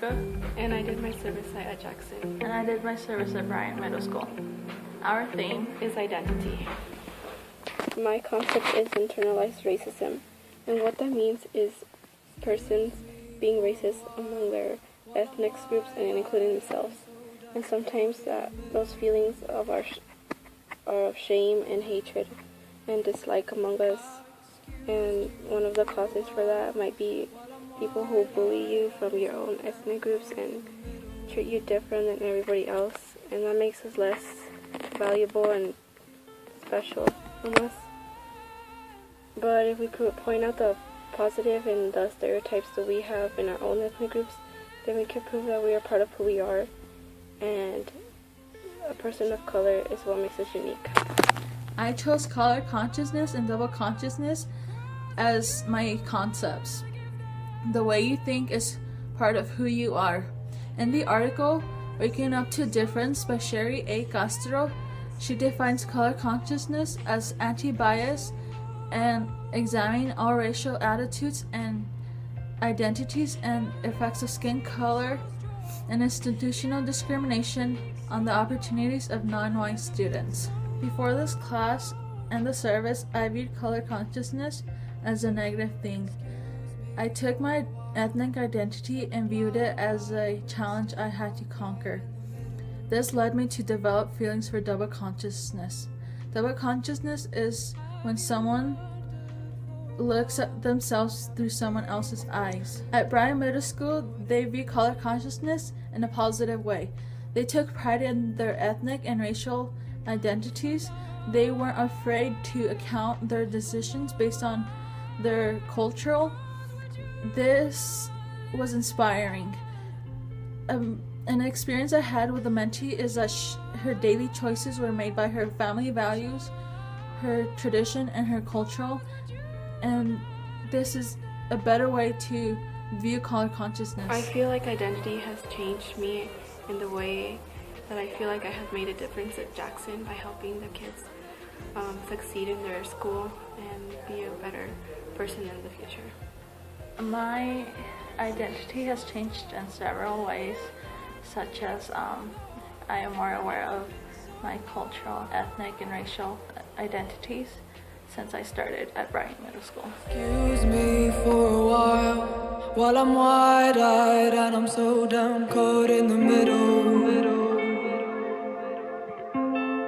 Bianca. And I did my service at Jackson. And I did my service at Bryant Middle School. Our theme is identity. My concept is internalized racism, and what that means is persons being racist among their ethnic groups and including themselves. And sometimes those feelings are of shame and hatred and dislike among us. And one of the causes for that might be people who bully you from your own ethnic groups and treat you different than everybody else, and that makes us less valuable and special from us. But if we could point out the positive and the stereotypes that we have in our own ethnic groups, then we can prove that we are part of who we are, and a person of color is what makes us unique. I chose color consciousness and double consciousness as my concepts. The way you think is part of who you are. In the article, Waking Up to Difference by Sherry A. Castro, she defines color consciousness as anti-bias and examining all racial attitudes and identities and effects of skin color and institutional discrimination on the opportunities of non-white students. Before this class and the service, I viewed color consciousness as a negative thing. I took my ethnic identity and viewed it as a challenge I had to conquer. This led me to develop feelings for double consciousness. Double consciousness is when someone looks at themselves through someone else's eyes. At Bryant Middle School, they view color consciousness in a positive way. They took pride in their ethnic and racial identities. They weren't afraid to account their decisions based on their cultural. This was inspiring. An experience I had with a mentee is that her daily choices were made by her family values, her tradition, and her cultural. And this is a better way to view color consciousness. I feel like identity has changed me in the way that I feel like I have made a difference at Jackson by helping the kids succeed in their school and be a better person in the future. My identity has changed in several ways, such as I am more aware of my cultural, ethnic, and racial identities since I started at Bryant Middle School. Excuse me for a while I'm wide-eyed and I'm so damn caught in the middle.